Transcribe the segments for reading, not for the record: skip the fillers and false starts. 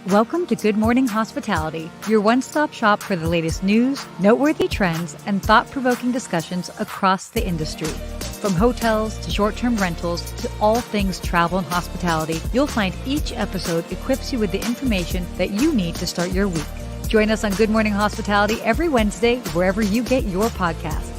Welcome to Good Morning Hospitality, your one-stop shop for the latest news, noteworthy trends, and thought-provoking discussions across the industry. From hotels to short-term rentals to all things travel and hospitality, you'll find each episode equips you with the information that you need to start your week. Join us on Good Morning Hospitality every Wednesday, wherever you get your podcasts.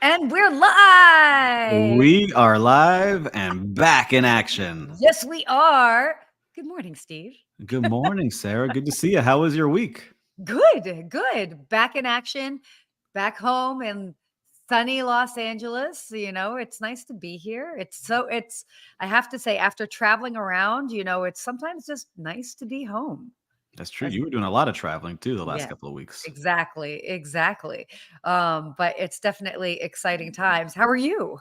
And we're live! We are live and back in action. Yes, we are. Good morning, Steve. Good morning, Sarah. Good to see you. How was your week? Good. Back in action, back home in sunny Los Angeles. You know, it's nice to be here. I have to say, after traveling around, it's sometimes just nice to be home. That's true. You were doing a lot of traveling too the last couple of weeks. Exactly. But it's definitely exciting times. How are you?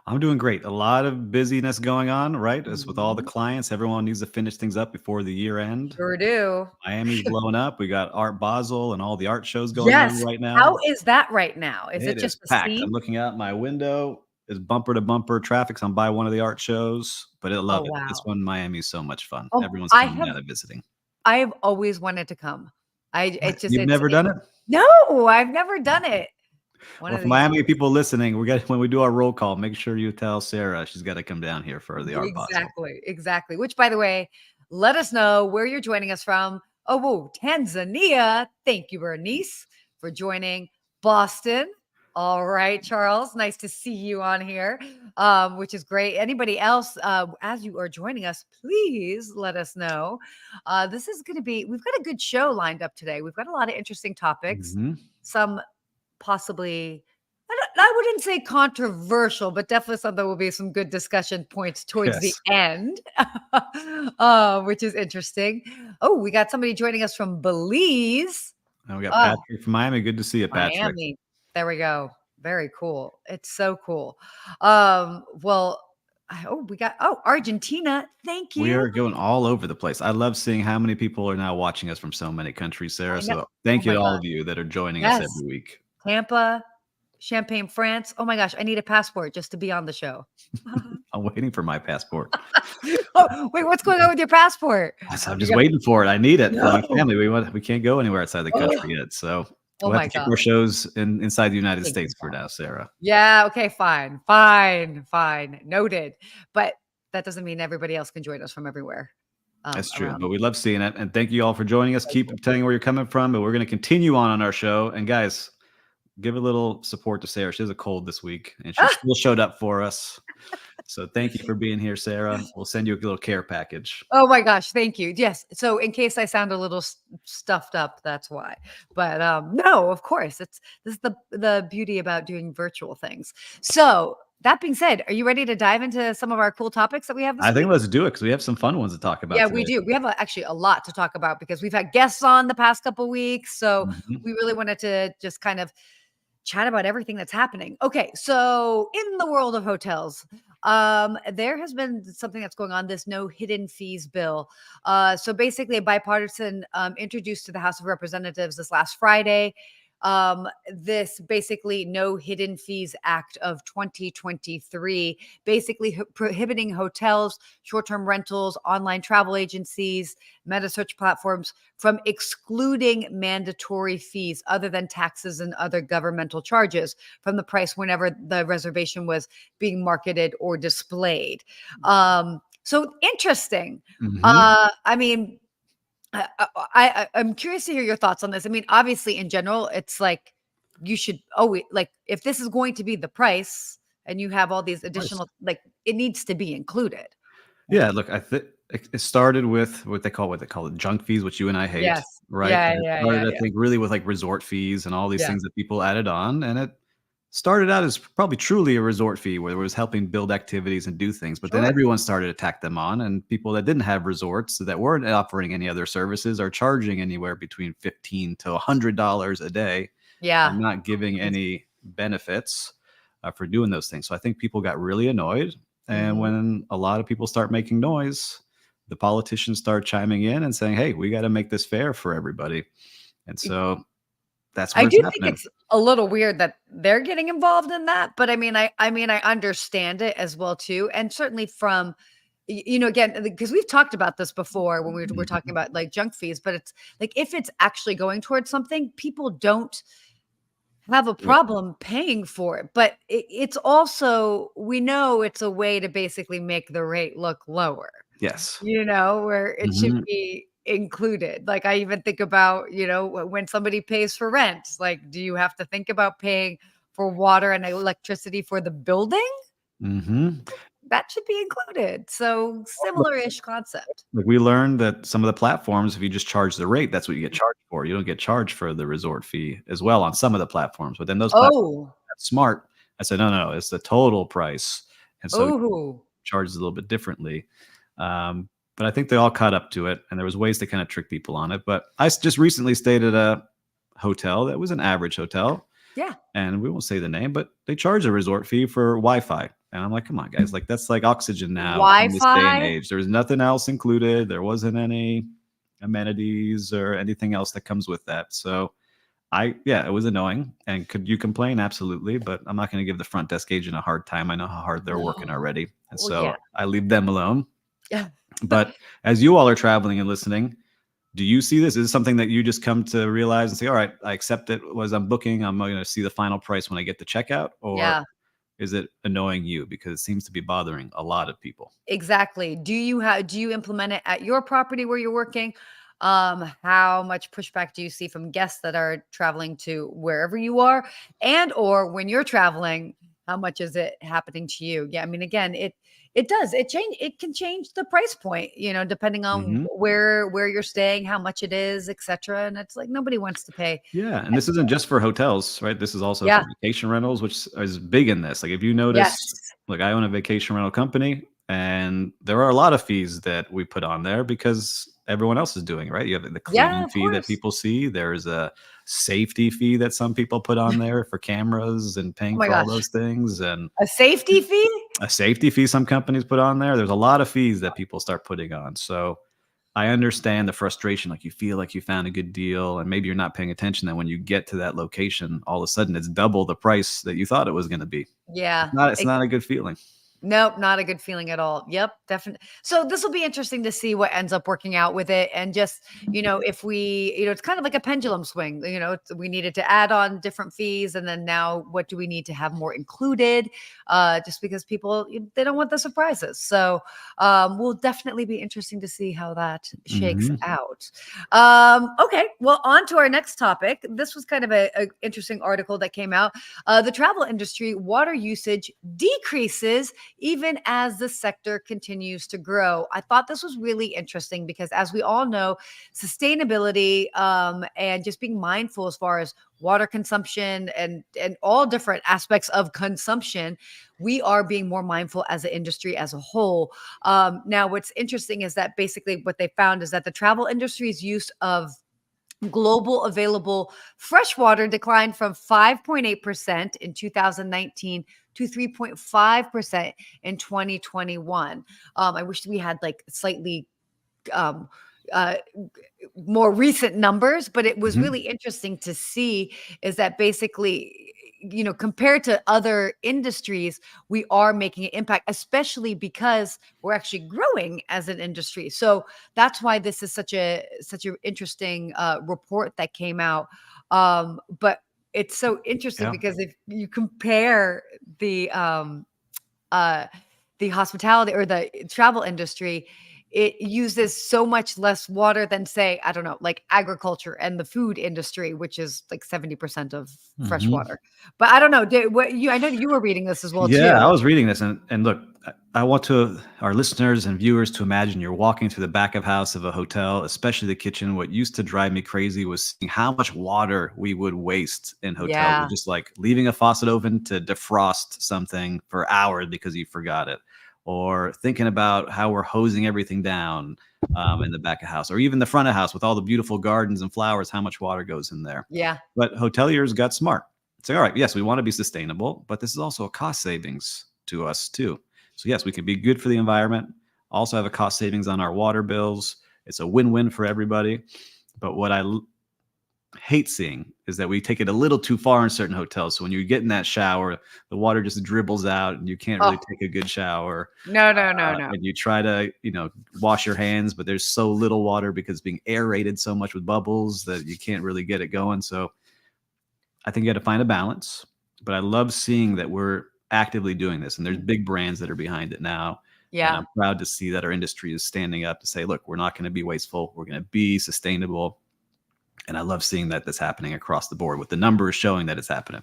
I'm doing great. A lot of busyness going on, right? As with all the clients, everyone needs to finish things up before the year end. Sure do. Miami's blowing up. We got Art Basel and all the art shows going on right now. How is that right now? Is it just packed? scene? I'm looking out my window. It's bumper to bumper traffic. So I'm by one of the art shows, but I love it. Wow. This one, Miami's so much fun. Everyone's coming out of visiting. I've always wanted to come. You've never done it? No, I've never done it. Well, for Miami people listening, when we do our roll call, make sure you tell Sarah she's got to come down here for the art Basel. Exactly. Which, by the way, let us know where you're joining us from. Oh, whoa, Tanzania. Thank you, Bernice, for joining. Boston. All right, Charles. Nice to see you on here, which is great. Anybody else, as you are joining us, please let us know. This is going to be, we've got a good show lined up today. We've got a lot of interesting topics, some possibly, I wouldn't say controversial, but definitely some that will be some good discussion points towards the end, which is interesting. Oh, we got somebody joining us from Belize. And we got Patrick from Miami. Good to see you, Patrick. Miami. There we go. Very cool. It's so cool. We got Argentina. Thank you. We are going all over the place. I love seeing how many people are now watching us from so many countries, Sarah. So thank you to all of you that are joining us every week. Tampa, Champagne, France. Oh my gosh, I need a passport just to be on the show. I'm waiting for my passport. Oh, wait, what's going on with your passport? I'm just waiting for it. I need it for my family. We can't go anywhere outside the country yet. So we'll have to keep our shows inside the United States for now, Sarah. Yeah. Okay. Fine. Noted. But that doesn't mean everybody else can join us from everywhere. That's true. But we love seeing it. And thank you all for joining us. Keep telling where you're coming from. But we're going to continue on our show. And guys, give a little support to Sarah. She has a cold this week and she still showed up for us. So thank you for being here, Sarah. We'll send you a little care package. Oh my gosh. Thank you. Yes. So in case I sound a little stuffed up, that's why. But no, of course, this is the beauty about doing virtual things. So that being said, are you ready to dive into some of our cool topics that we have this week? I think let's do it because we have some fun ones to talk about. Yeah, we do. We have actually a lot to talk about because we've had guests on the past couple of weeks. So we really wanted to just kind of chat about everything that's happening. Okay, so in the world of hotels, there has been something that's going on, this no hidden fees bill. So basically a bipartisan introduced to the House of Representatives this last Friday. This basically no hidden fees act of 2023, basically prohibiting hotels, short-term rentals, online travel agencies, meta search platforms from excluding mandatory fees other than taxes and other governmental charges from the price whenever the reservation was being marketed or displayed. So interesting. I mean, I'm curious to hear your thoughts on this. I mean, obviously, in general, it's like you should always, like, if this is going to be the price and you have all these additional, like, it needs to be included. Yeah, look, I think it started with what they call it junk fees, which you and I hate. Yes. Right. Yeah. I think really with like resort fees and all these things that people added on, and it started out as probably truly a resort fee where it was helping build activities and do things. But then everyone started to tack them on, and people that didn't have resorts that weren't offering any other services are charging anywhere between $15 to $100 a day. Yeah. And not giving any benefits for doing those things. So I think people got really annoyed. And when a lot of people start making noise, the politicians start chiming in and saying, hey, we got to make this fair for everybody. And so that's I where do it's think happening. it's a little weird that they're getting involved in that, but I understand it as well too, and certainly from again, because we've talked about this before when we're talking Mhm. about like junk fees, but it's like if it's actually going towards something, people don't have a Do it. problem paying for it. But it's also, we know it's a way to basically make the rate look lower, Yes. where it should Mhm. be included. Like I even think about, when somebody pays for rent, like, do you have to think about paying for water and electricity for the building? Mhm. That should be included. So similar-ish concept. Like, we learned that some of the platforms, if you just charge the rate, that's what you get charged for. You don't get charged for the resort fee as well on some of the platforms, but then those platforms Oh, got smart. I said, "No, no, no, it's the total price." And so oh, charges a little bit differently. But I think they all caught up to it, and there was ways to kind of trick people on it. But just recently stayed at a hotel that was an average hotel, yeah. and we won't say the name, but they charge a resort fee for Wi-Fi. And I'm like, come on, guys, like that's like oxygen now in this day and Wi-Fi? age. There's nothing else included. There wasn't any amenities or anything else that comes with that. So yeah, it was annoying. And could you complain? Absolutely. But I'm not going to give the front desk agent a hard time. I know how hard they're working No. already. And Well, yeah. so I leave them alone. Yeah. But as you all are traveling and listening, do you see this? Is this something that you just come to realize and say, all right, I accept it as I'm booking. I'm going to see the final price when I get to checkout? Or Yeah. is it annoying you? Because it seems to be bothering a lot of people. Exactly. Do you implement it at your property where you're working? How much pushback do you see from guests that are traveling to wherever you are? And or when you're traveling, how much is it happening to you? Yeah, I mean, again, it does. It can change the price point, depending on Hmm. where you're staying, how much it is, etc. And it's like nobody wants to pay Yeah. And this extra. isn't just for hotels, right? This is also for Yeah. vacation rentals, which is big in this. Like if you Yes. notice, like I own a vacation rental company, and there are a lot of fees that we put on there because everyone else is doing it, right? You have the Yeah, cleaning of fee that course. people see. There's a safety fee that some people put on there for cameras and Oh paying my for all gosh. those things. And A safety fee? a safety fee some companies put on there. There's a lot of fees that people start putting on. So I understand the frustration. Like you feel like you found a good deal, and maybe you're not paying attention that when you get to that location, all of a sudden it's double the price that you thought it was going to be. Yeah. It's not a good feeling. Nope, not a good feeling at all. Yep, definitely. So this will be interesting to see what ends up working out with it. And just, if we, it's kind of like a pendulum swing. We needed to add on different fees. And then now what do we need to have more included? Just because people, they don't want the surprises. So will definitely be interesting to see how that shakes Hmm. out. Okay, well, on to our next topic. This was kind of a interesting article that came out. The travel industry water usage decreases even as the sector continues to grow. I thought this was really interesting because, as we all know, sustainability and just being mindful as far as water consumption and all different aspects of consumption, we are being more mindful as an industry as a whole. Now, what's interesting is that basically what they found is that the travel industry's use of global available freshwater declined from 5.8% in 2019 to 3.5% in 2021. I wish we had like slightly um, uh, more recent numbers, but it was Hmm. really interesting to see is that basically, compared to other industries, we are making an impact, especially because we're actually growing as an industry. So that's why this is such an interesting report that came out. But it's so interesting Yeah. because if you compare uh, the hospitality or the travel industry, it uses so much less water than, say, I don't know, like agriculture and the food industry, which is like 70% of fresh Hmm. water. But I don't know. I know you were reading this as well Yeah, I too. was reading this, and look, I want to our listeners and viewers to imagine you're walking through the back of house of a hotel, especially the kitchen. What used to drive me crazy was seeing how much water we would waste in hotels. We're Yeah. just like leaving a faucet open to defrost something for hours because you forgot it, or thinking about how we're hosing everything down in the back of house, or even the front of house with all the beautiful gardens and flowers. How much water goes in there? Yeah. But hoteliers got smart. Say, all right, yes, we want to be sustainable, but this is also a cost savings to us too. So yes, we can be good for the environment, also have a cost savings on our water bills. It's a win-win for everybody. But what hate seeing is that we take it a little too far in certain hotels. So when you get in that shower, the water just dribbles out and you can't really Oh, take a good shower. no, no, no, no. And you try to, wash your hands, but there's so little water because it's being aerated so much with bubbles that you can't really get it going. So I think you got to find a balance. But I love seeing that we're actively doing this, and there's big brands that are behind it now. And Yeah. I'm proud to see that our industry is standing up to say, look, we're not going to be wasteful. We're going to be sustainable. And I love seeing that that's happening across the board with the numbers showing that it's happening.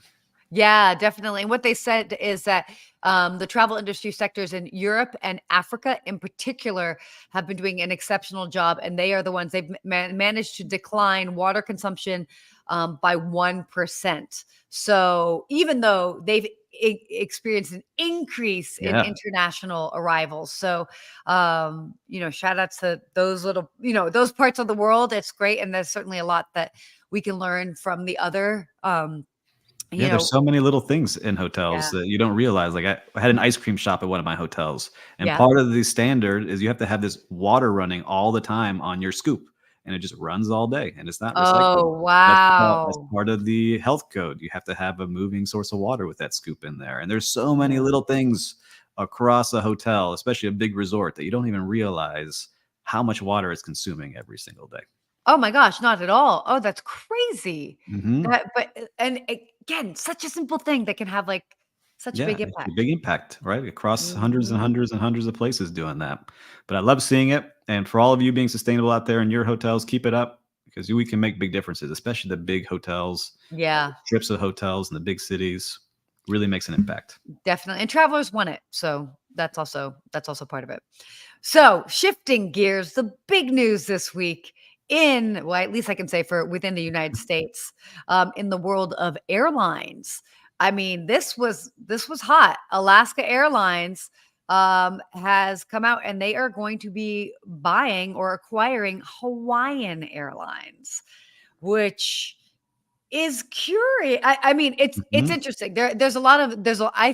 Yeah, definitely. And what they said is that the travel industry sectors in Europe and Africa in particular have been doing an exceptional job. And they are the ones they've managed to decline water consumption by 1%. So even though they've experienced an increase in Yeah. international arrivals. So, shout out to those little, those parts of the world. It's great. And there's certainly a lot that we can learn from the other, Yeah, there's so many little things in hotels yeah. that you don't realize. Like I had an ice cream shop at one of my hotels, and Yeah. part of the standard is you have to have this water running all the time on your scoop, and it just runs all day, and it's not recyclable. Oh, That's wow. part of the health code. You have to have a moving source of water with that scoop in there, and there's so many Yeah. little things across a hotel, especially a big resort, that you don't even realize how much water it's consuming every single day. Oh my gosh, not at all. Oh, that's crazy. Mhm. And again, such a simple thing that can have, like, such a Yeah, big it's a impact. big impact, right? Across hundreds and Mhm. hundreds and hundreds of places doing that. But I love seeing it. And for all of you being sustainable out there in your hotels, keep it up because we can make big differences, especially the big hotels, Yeah, strips of hotels in the big cities. Really makes an impact. definitely. And travelers want it. So that's also part of it. So, shifting gears, the big news this week well, at least I can say for within the United States, in the world of airlines. I mean, this was hot. Alaska Airlines has come out and they are going to be buying or acquiring Hawaiian Airlines, which is curious. I mean, it's Mhm. interesting. I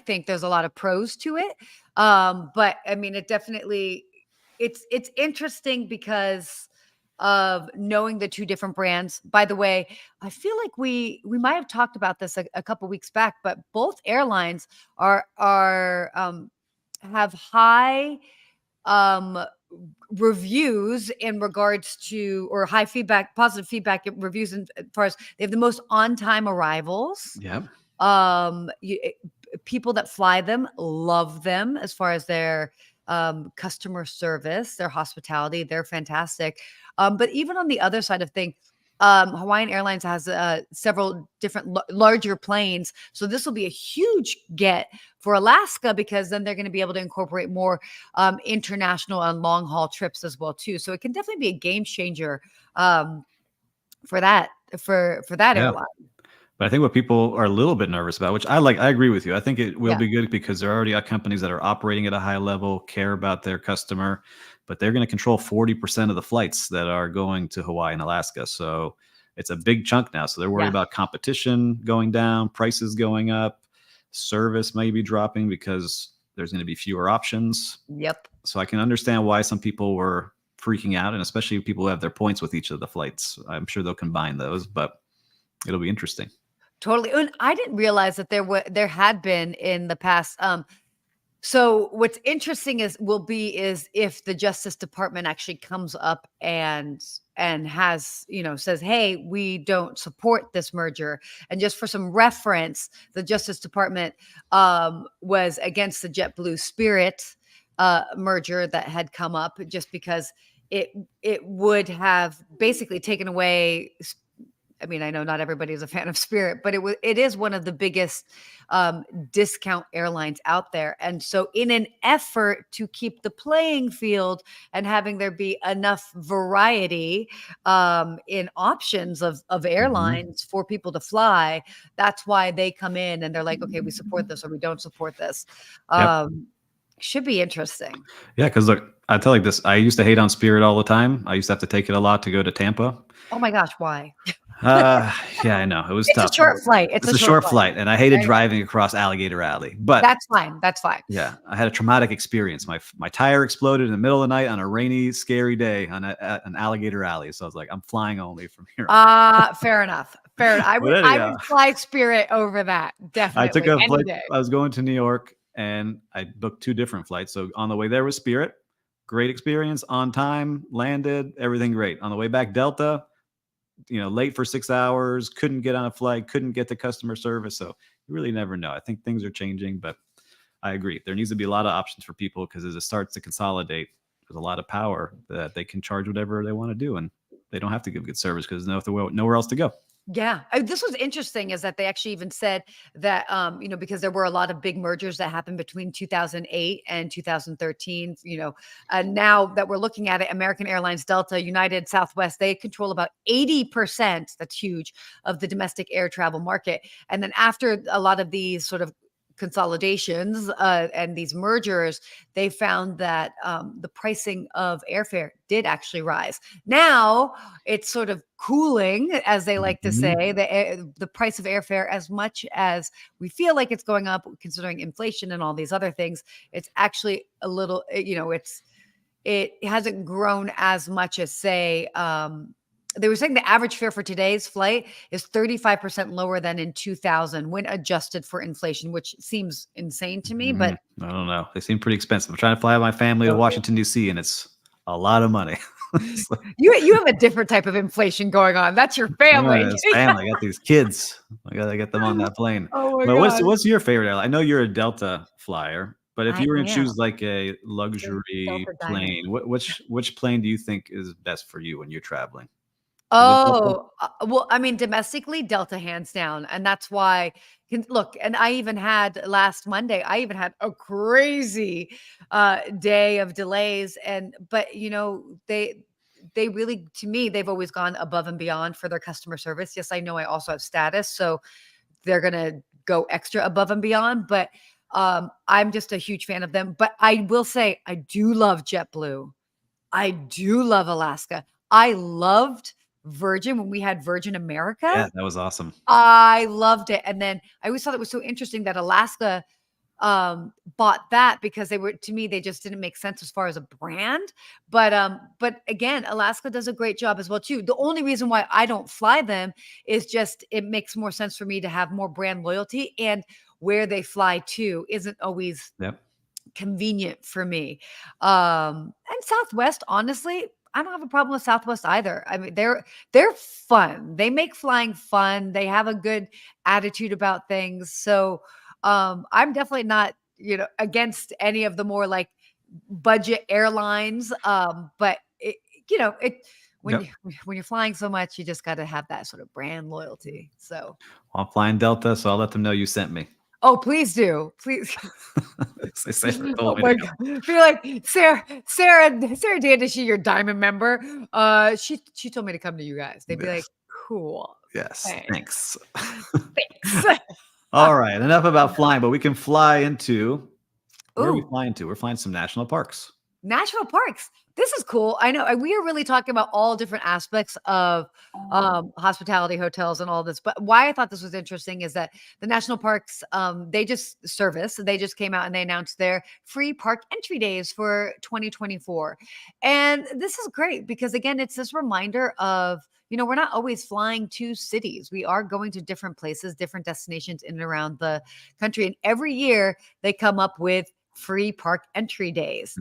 think there's a lot of pros to it. But I mean, it definitely it's interesting because of knowing the two different brands. By the way, I feel like we might have talked about this a couple weeks back, but both airlines are have high um reviews in regards to or high feedback, positive feedback reviews as far as they have the most on-time arrivals. Yeah. People that fly them love them as far as their customer service, their hospitality, they're fantastic. But even on the other side of things, Hawaiian Airlines has several different larger planes. So this will be a huge get for Alaska because then they're going to be able to incorporate more international and long haul trips as well too. So it can definitely be a game changer for that Yeah. airline. But I think what people are a little bit nervous about, which I agree with you. I think it will Yeah. be good because there already are companies that are operating at a high level, care about their customer, but they're going to control 40% of the flights that are going to Hawaii and Alaska. So it's a big chunk now. So they're worried Yeah. about competition going down, prices going up, service may be dropping because there's going to be fewer options. Yep. So I can understand why some people were freaking out, and especially people who have their points with each of the flights. I'm sure they'll combine those, but it'll be interesting. Totally. And I didn't realize that there had been in the past. So what's interesting is if the Justice Department actually comes up and has, says, hey, we don't support this merger. And just for some reference, the Justice Department was against the JetBlue Spirit merger that had come up just because it would have basically taken away. I mean, I know not everybody is a fan of Spirit, but it is one of the biggest discount airlines out there. And so in an effort to keep the playing field and having there be enough variety in options of Mhm. airlines for people to fly, that's why they come in and they're like, okay, we support this or we don't support this. Yep. Should be interesting. Yeah, because look, I tell you this, I used to hate on Spirit all the time. I used to have to take it a lot to go to Tampa. Oh my gosh, why? Yeah, I know. It was It's a tough. short flight. It's It's a a short short flight. flight, and I hated Right? driving across Alligator Alley. But That's fine. That's fine. yeah, I had a traumatic experience. My tire exploded in the middle of the night on a rainy, scary day on an Alligator Alley. So I was like, I'm flying only from here on. Fair enough. Fair enough. But I anyhow, would fly Spirit over that. I took Definitely. a Any flight. day. I was going to New York, and I booked 2 different flights. So on the way there was Spirit, great experience, on time, landed, everything great. On the way back, Delta, late for 6 hours, couldn't get on a flight, couldn't get to customer service. So you really never know. I think things are changing, but I agree. There needs to be a lot of options for people, because as it starts to consolidate, there's a lot of power that they can charge whatever they want to do, and they don't have to give good service because there's nowhere else to go. Yeah. This was interesting, is that they actually even said that, because there were a lot of big mergers that happened between 2008 and 2013, and now that we're looking at it, American Airlines, Delta, United, Southwest, they control about 80%. That's huge, of the domestic air travel market. And then after a lot of these sort of consolidations and these mergers, they found that the pricing of airfare did actually rise. Now it's sort of cooling, as they like to say, the price of airfare, as much as we feel like it's going up, considering inflation and all these other things, it's actually a little, it hasn't grown as much as, say, they were saying the average fare for today's flight is 35% lower than in 2000 when adjusted for inflation, which seems insane to me, but I don't know. They seem pretty expensive. I'm trying to fly with my family to Washington, D.C., and it's a lot of money. So, you have a different type of inflation going on. That's your family. it's family. I got these kids. I got to get them on that plane. Oh my But God. what's your favorite airline? I know you're a Delta flyer, but if I you were to am. choose like a luxury Delta Diamond. plane, which plane do you think is best for you when you're traveling? Oh, well, I mean, domestically, Delta hands down. And that's why, look, and I even had last Monday, I even had a crazy day of delays. But they really, to me, they've always gone above and beyond for their customer service. Yes, I know I also have status, so they're going to go extra above and beyond. But I'm just a huge fan of them. But I will say, I do love JetBlue. I do love Alaska. I loved Virgin when we had Virgin America. Yeah, that was awesome. I loved it. And then I always thought it was so interesting that Alaska bought that, because to me, they just didn't make sense as far as a brand. But again, Alaska does a great job as well too. The only reason why I don't fly them is just it makes more sense for me to have more brand loyalty, and where they fly to isn't always convenient for me. And Southwest, honestly, I don't have a problem with Southwest either. I mean, they're fun. They make flying fun. They have a good attitude about things. So I'm definitely not, against any of the more like budget airlines. But when you're flying so much, you just got to have that sort of brand loyalty. So I'm flying Delta, so I'll let them know you sent me. oh, please do. Please. Oh my God. Feel like Sarah Dan, is she your diamond member? She told me to come to you guys. They'd be like, cool. Yes. Thanks. Thanks. All right. Enough about flying, but we can fly into where are we flying to? We're flying some national parks. National parks. This is cool. I know we are really talking about all different aspects of hospitality, hotels, and all this. But why I thought this was interesting is that the national parks, they just came out and they announced their free park entry days for 2024. And this is great because, again, it's this reminder of, we're not always flying to cities. We are going to different places, different destinations in and around the country. And every year they come up with free park entry days,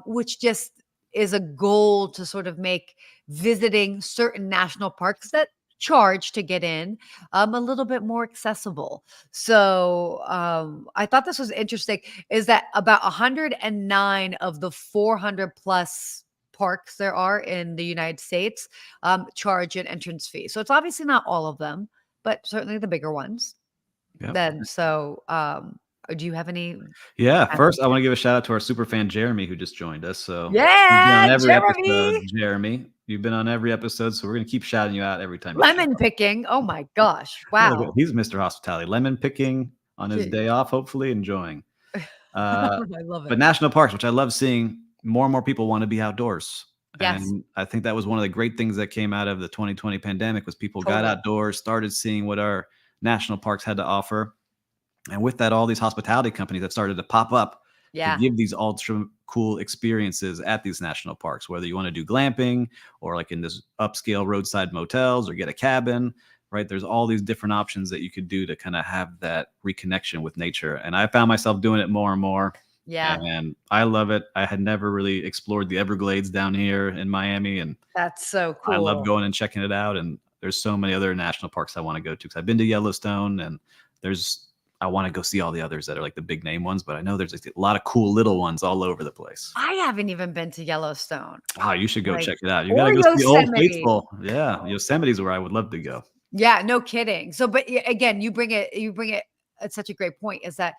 which just is a goal to sort of make visiting certain national parks that charge to get in a little bit more accessible. So I thought this was interesting, is that about 109 of the 400 plus parks there are in the United States charge an entrance fee. So it's obviously not all of them, but certainly the bigger ones. Then so do you have any? Yeah. First, I want to give a shout out to our super fan, Jeremy, who just joined us. So yeah, Jeremy, you've been on every eepisode. So we're going to keep shouting you out every time. Lemon picking. Oh my gosh. Wow. He's Mr. Hospitality. Lemon picking on his day off, hopefully enjoying. I love it. But national parks, which I love seeing more and more people want to be outdoors. Yes, And I think that was one of the great things that came out of the 2020 pandemic was people got totally. outdoors, started seeing what our national parks had to offer. And with that, all these hospitality companies that started to pop up to Yeah. give these ultra cool experiences at these national parks, whether you want to do glamping or like in this upscale roadside motels or get a cabin, right? There's all these different options that you could do to kind of have that reconnection with nature. And I found myself doing it more and more. Yeah. And I love it. I had never really explored the Everglades down here in Miami, and That's so I love cool. going and checking it out. And there's so many other national parks I want to go to because I've been to Yellowstone, and I want to go see all the others that are like the big name ones, but I know there's like a lot of cool little ones all over the place. I haven't even been to Yellowstone. Oh, you should go Like, check it out. You got or to go see Old Yosemite. Faithful. Yeah, Yosemite's where I would love to go. Yeah, no kidding. So, but again, you bring it. It's such a great point. Is that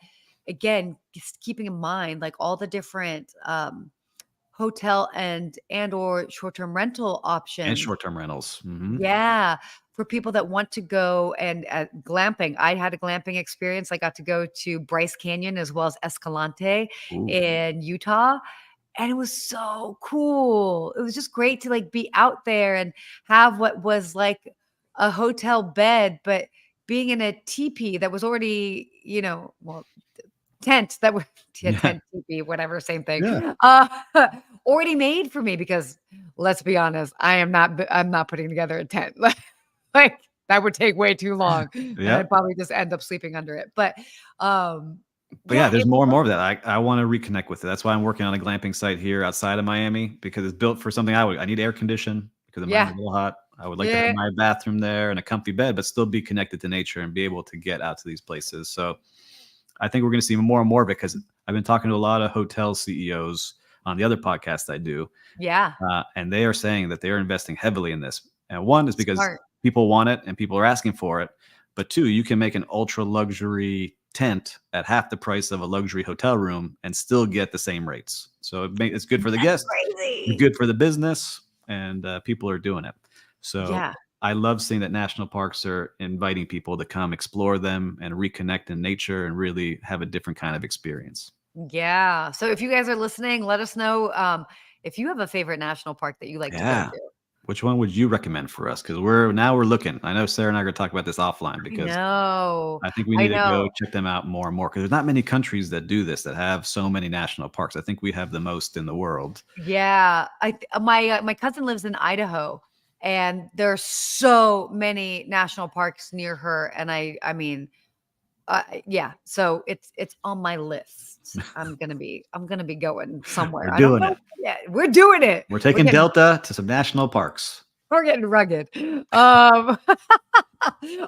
again, just keeping in mind like all the different hotel and or short-term rental And options. short-term rentals. Yeah, for people that want to go and glamping. I had a glamping experience. I got to go to Bryce Canyon as well as Escalante Ooh. in Utah. And it was so cool. It was just great to like be out there and have what was like a hotel bed, but being in a teepee that was already, well, tent that was Yeah. tent, teepee, whatever, same thing. Yeah. Already made for me because let's be honest, I'm not putting together a tent. Like that would take way too long and Yep. I'd probably just end up sleeping under it. But yeah, Yeah, there's more and more of that. I want to reconnect with it. That's why I'm working on a glamping site here outside of Miami because it's built for something I need air condition because it might be yeah, a little hot. I would like to have yeah, my bathroom there and a comfy bed, but still be connected to nature and be able to get out to these places. So I think we're going to see more and more because I've been talking to a lot of hotel CEOs on the other podcast I do, yeah. and they are saying that they are investing heavily in this. And one is because Smart. people want it and people are asking for it. But two, you can make an ultra luxury tent at half the price of a luxury hotel room and still get the same rates. So it's good for the That's guests, it's crazy. good for the business, and people are doing it. So Yeah. I love seeing that national parks are inviting people to come explore them and reconnect in nature and really have a different kind of experience. Yeah. So if you guys are listening, let us know if you have a favorite national park that you like to go Yeah. to. Which one would you recommend for us? Because we're looking. I know Sarah and I are going to talk about this offline I because know. I think we I need to go know. check them out more and more because there's not many countries that do this that have so many national parks. I think we have the most in the world. Yeah. My cousin lives in Idaho and there are so many national parks near her and I mean yeah, so it's on my list. I'm gonna be going We're somewhere. I don't doing know it. yet. We're doing it. We're We're taking getting Delta to some national parks. we're getting rugged. Um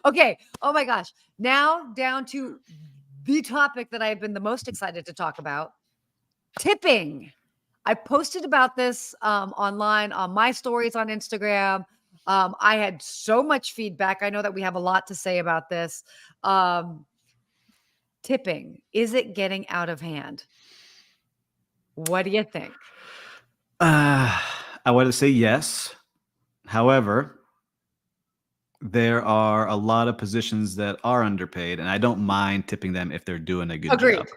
okay. Oh my gosh. Now down to the topic that I've been the most excited to talk about, tipping. I posted about this online on my stories on Instagram. I had so much feedback. I know that we have a lot to say about this. Um, Tipping, is it getting out of hand? What do you think? I want to say yes. However, there are a lot of positions that are underpaid, and I don't mind tipping them if they're doing a good Agreed. job.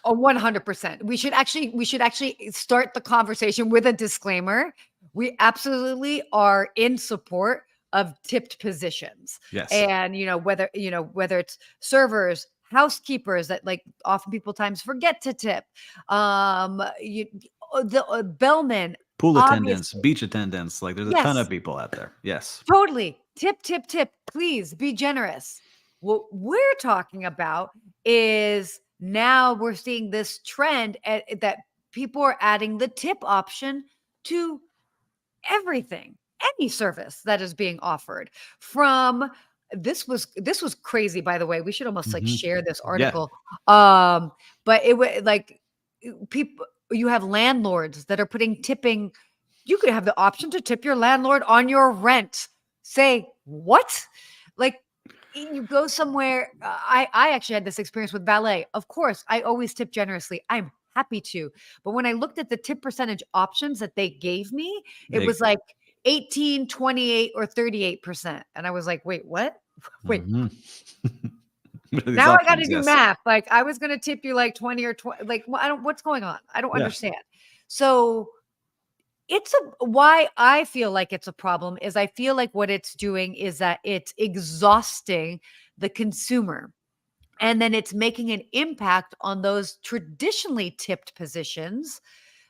Oh, 100%. We should actually start the conversation with a disclaimer. We absolutely are in support of tipped positions. Yes. And whether it's servers, housekeepers that like often people times forget to tip. The bellmen, Pool attendants, obviously. beach attendants, like there's a ton of Yes. people out there. Yes. Totally. Tip, tip, tip. Please be generous. What we're talking about is now we're seeing this trend that people are adding the tip option to everything, any service that is being offered. From this was crazy, by the way. We should almost like Mhm. share this Yeah. article. But it was like people, you have landlords that are putting tipping. You could have the option to tip your landlord on your rent. Say what? Like you go somewhere. I actually had this experience with valet. Of course, I always tip generously. I'm happy to. But when I looked at the tip percentage options that they gave me, it They was like 18, 28, or 38%. And I was like, wait, what? Wait, Mhm. These now I got to options, do yes. math. Like I was going to tip you like 20 or 20. Like I don't, what's going on? I don't Yeah. understand. So why I feel like it's a problem is I feel like what it's doing is that it's exhausting the consumer. And then it's making an impact on those traditionally tipped positions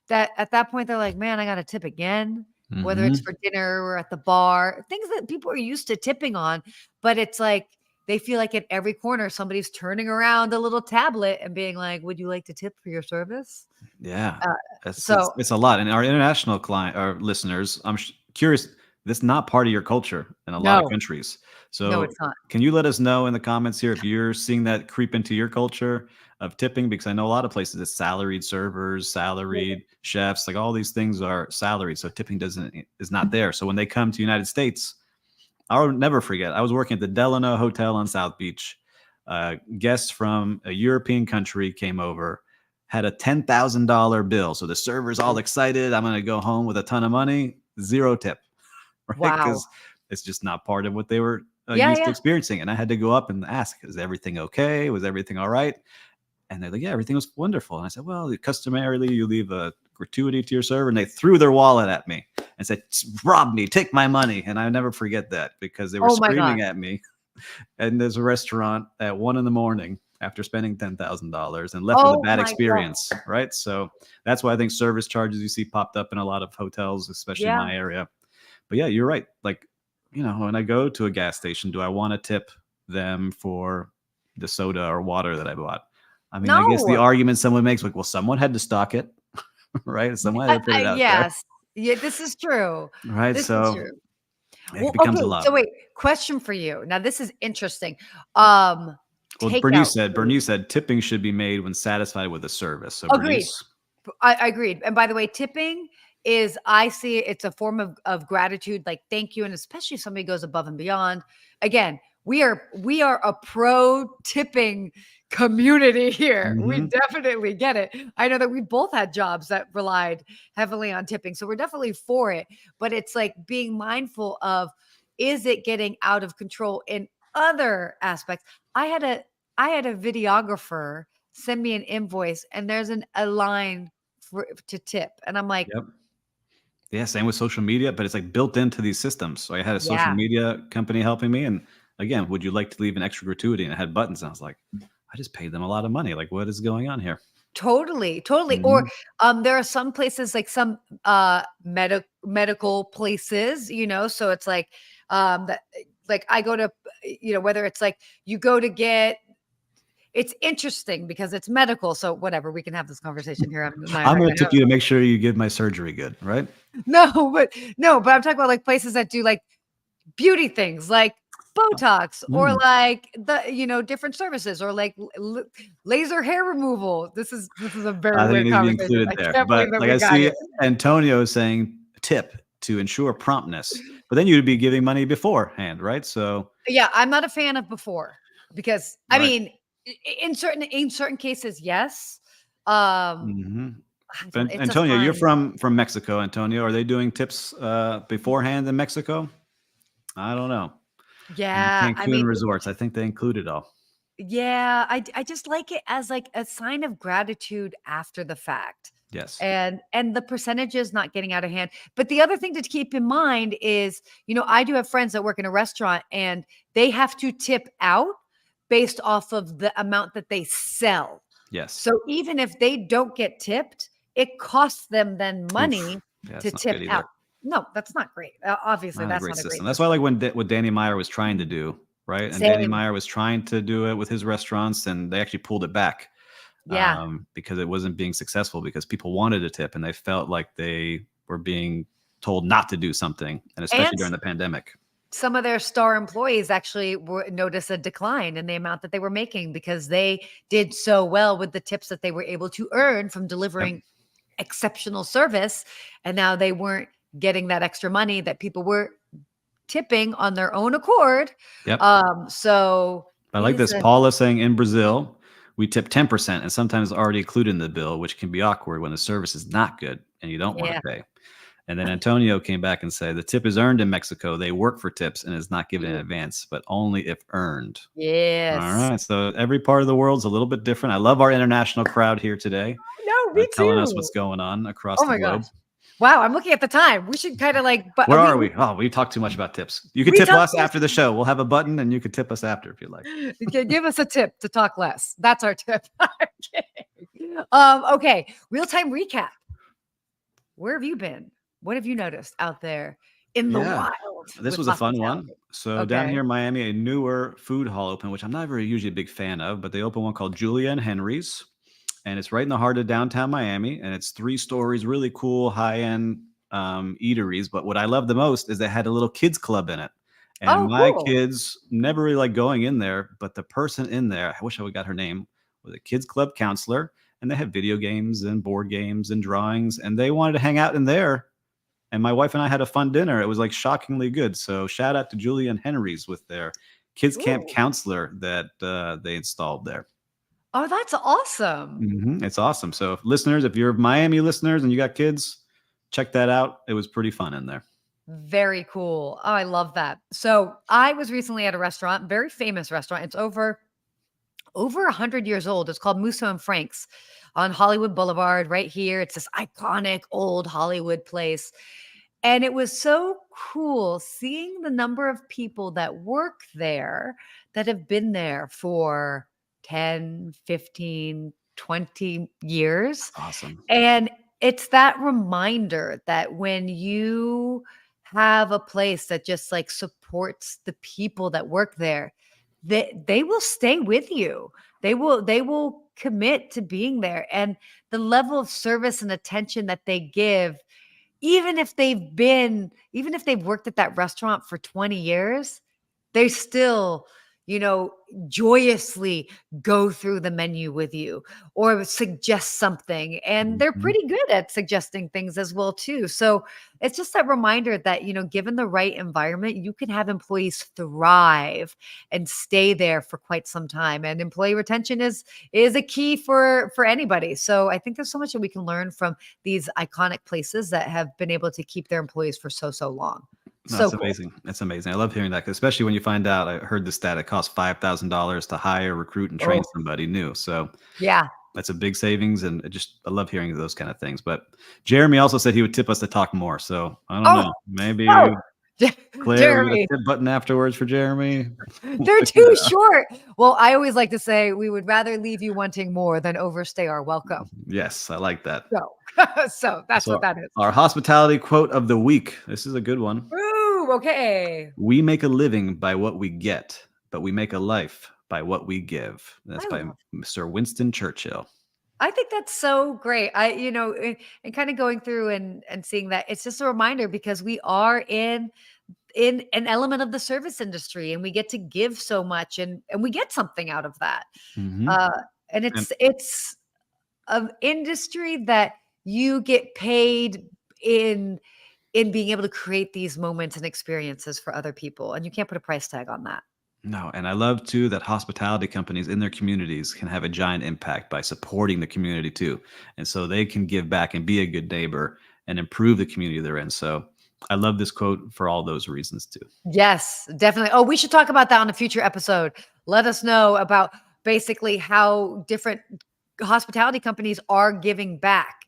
that at that point they're like, man, I got to tip again, whether it's Mhm. for dinner or at the bar, things that people are used to tipping on. But it's like they feel like at every corner, somebody's turning around a little tablet and being like, would you like to tip for your service? Yeah, Uh, it's so it's a lot, and our international client or listeners, I'm curious. That's not part of your culture in a lot of no, countries. no, So, it's not. can you let us know in the comments here if you're seeing that creep into your culture of tipping? Because I know a lot of places it's salaried servers, salaried chefs, like all these things are salaried, so tipping doesn't is not there. So when they come to the United States, I'll never forget. I was working at the Delano Hotel on South Beach. Guests from a European country came over, had a $10,000 bill. So the server's all excited. I'm going to go home with a ton of money, zero tip, right? Wow. Because it's just not part of what they were Yeah, used to yeah. experiencing. And I had to go up and ask, is everything okay? Was everything all right? And they're like, yeah, everything was wonderful. And I said, well, customarily, you leave a gratuity to your server. And they threw their wallet at me and said, rob me, take my money. And I never forget that because they were Oh my screaming gosh. at me. And there's a restaurant at 1 a.m. after spending $10,000 and left with a Oh bad my God. experience. Right. So that's why I think service charges you see popped up in a lot of hotels, especially in Yeah. my area. But yeah, you're right. Like, when I go to a gas station, do I want to tip them for the soda or water that I bought? I mean, I guess the No. argument someone makes, like, well, someone had to stock it, right? Someone had to put it out there, Yes. Yeah, this is true. right? This is So true. it Well, becomes a okay, lot. so wait, question for you. Now this is interesting. Um, Well, Takeout food. Bernice said tipping should be made when satisfied with the service. So Agreed. Bernice, I agreed. And by the way, tipping is I see it's a form of gratitude, like thank you. And especially if somebody goes above and beyond. Again, we are a pro tipping community here. We mhm, definitely get it. I know that we both had jobs that relied heavily on tipping. So we're definitely for it. But it's like being mindful of, is it getting out of control in other aspects? I had a I had a videographer send me an invoice and there's a line to tip. And I'm like, yep. Yeah, same with social media, but it's like built into these systems. So I had a social yeah, media company helping me. And again, would you like to leave an extra gratuity? And it had buttons. And I was like, I just paid them a lot of money. Like, what is going on here? totally, totally. Or Mhm. there are some places like some medical places, so it's like that like I go to whether it's like you go to get it's interesting because it's medical. So whatever, we can have this conversation here. I'm I gonna tip know. you to make sure you get my surgery good, right? No, but I'm talking about like places that do like beauty things like Botox or Mm. like different services or like laser hair removal. This is a very I think it weird needs to be conversation. included I there. can't believe But that like we I got see here. Antonio saying tip to ensure promptness, but then you'd be giving money beforehand, right? So, Yeah, I'm not a fan of before because I right. mean, in certain cases, yes. Um, Mhm. I don't. But It's a Antonio, you're fine. from Mexico, Antonio. Are they doing tips beforehand in Mexico? I don't know. In the Yeah, I Cancun mean, resorts, I think they include it all. yeah, I just like it as like a sign of gratitude after the fact. Yes. And the percentages not getting out of hand. But the other thing to keep in mind is, I do have friends that work in a restaurant and they have to tip out based off of the amount that they sell. Yes. So even if they don't get tipped, it costs them then Oof. money Yeah, to it's not tip good out. either. No, that's not great. Obviously, Not a that's great not a great system. That's why I system. like what Danny Meyer was trying to do, right? And Danny Same. Meyer was trying to do it with his restaurants, and they actually pulled it back Yeah. because it wasn't being successful because people wanted a tip and they felt like they were being told not to do something, and especially And during the pandemic. some of their star employees actually notice a decline in the amount that they were making because they did so well with the tips that they were able to earn from Yep. delivering exceptional service. And now they weren't getting that extra money that people were tipping on their own accord. Yep. So I it like is this. Paula saying in Brazil, we tip 10% and sometimes already included in the bill, which can be awkward when the service is not good and you don't want to yeah. pay. And then Antonio came back and said the tip is earned in Mexico. They work for tips and is not given in advance, but only if earned. All Yes. right. So every part of the world's a little bit different. I love our international crowd here today. No, me telling us too. what's going on across Oh the my gosh. globe. Wow, I'm looking at the time. We should kind of like, but Where are we? Oh, we talked too much about tips. You could we tip talked us after the show. We'll have a button and you could tip us after if you like. Give us a tip to talk less. That's our tip. Okay. Real-time recap. Where have you been? What have you noticed out there in the Yeah, wild this with was a fun one. hospitality? So down Okay. here in Miami, a newer food hall opened, which I'm not very usually a big fan of, but they opened one called Julia and Henry's, and it's right in the heart of downtown Miami, and it's 3 stories, really cool, high-end eateries. But what I love the most is they had a little kids club in it, and Oh, my cool. kids never really like going in there, but the person in there, I wish I would got her name, was a kids club counselor, and they had video games and board games and drawings, and they wanted to hang out in there. And my wife and I had a fun dinner. It was like shockingly good. So shout out to Julie and Henry's with their kids camp Ooh. counselor that they installed there. Oh, that's awesome. It's awesome. So listeners, if you're Miami listeners and you got kids, check that out. It was pretty fun in there. Very cool. Oh, I love that. So I was recently at a restaurant, very famous restaurant. It's over 100 years old. It's called Musso and Frank's on Hollywood Boulevard right here. It's this iconic old Hollywood place. And it was so cool seeing the number of people that work there that have been there for 10, 15, 20 years. Awesome. And it's that reminder that when you have a place that just like supports the people that work there, they will stay with you. They will commit to being there. And the level of service and attention that they give, even if they've worked at that restaurant for 20 years, they still, joyously go through the menu with you or suggest something. And they're Mhm. pretty good at suggesting things as well, too. So it's just that reminder that, given the right environment, you can have employees thrive and stay there for quite some time. And employee retention is a key for anybody. So I think there's so much that we can learn from these iconic places that have been able to keep their employees for so long. No, So that's cool. amazing. That's amazing. I love hearing that, 'cause especially when you find out, I heard the stat, it costs $5,000 to hire, recruit, and train Oh, somebody new. So yeah. that's a big savings, and I love hearing those kind of things. But Jeremy also said he would tip us to talk more. So I don't Oh, know. Maybe oh, Claire, we got a Jeremy, tip button afterwards for Jeremy. We'll they're figure too it out. short. Well, I always like to say we would rather leave you wanting more than overstay our welcome. Yes, I like that. So, so that's what So that is. our hospitality quote of the week. This is a good one. Ooh, okay. We make a living by what we get, but we make a life by what we give. That's I by love. Mr. Winston Churchill. I think that's so great. And kind of going through and seeing that it's just a reminder because we are in an element of the service industry and we get to give so much and we get something out of that. Mhm. Uh, and And it's an industry that you get paid in in being able to create these moments and experiences for other people, and you can't put a price tag on that. no, and I love too that hospitality companies in their communities can have a giant impact by supporting the community too. And so they can give back and be a good neighbor and improve the community they're in. So I love this quote for all those reasons too. Yes, definitely. Oh, we should talk about that on a future episode. Let us know about basically how different hospitality companies are giving back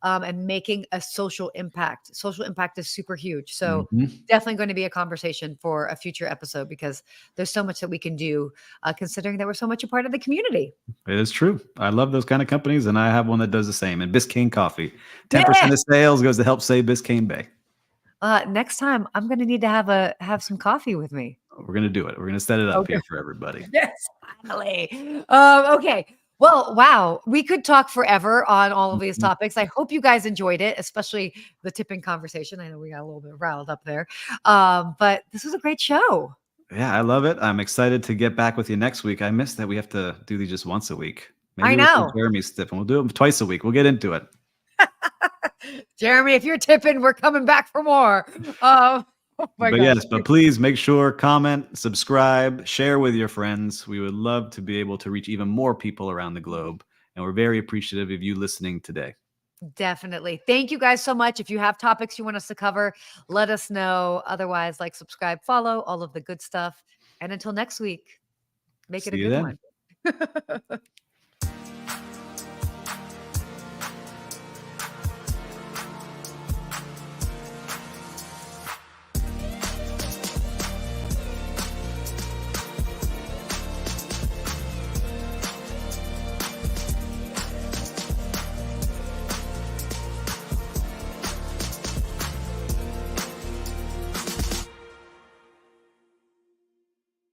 and making a social impact. Social impact is super huge. So Mhm. definitely going to be a conversation for a future episode because there's so much that we can do considering that we're so much a part of the community. It is true. I love those kind of companies, and I have one that does the same. And Biscayne Coffee, Yeah. 10% of sales goes to help save Biscayne Bay. Next time I'm going to need to have some coffee with me. We're gonna do it. We're gonna set it up Okay. here for everybody. Yes, finally. Okay. Well, wow. We could talk forever on all of these Mhm. topics. I hope you guys enjoyed it, especially the tipping conversation. I know we got a little bit riled up there. But this was a great show. Yeah, I love it. I'm excited to get back with you next week. I miss that we have to do these just once a week. I Maybe with some know. Jeremy's tip, and we'll do it twice a week. We'll get into it. Jeremy, if you're tipping, we're coming back for more. Oh my But gosh. yes, but please make sure, comment, subscribe, share with your friends. We would love to be able to reach even more people around the globe. And we're very appreciative of you listening today. Definitely. Thank you guys so much. If you have topics you want us to cover, let us know. Otherwise, like, subscribe, follow, all of the good stuff. And until next week, make it See a you good then. one.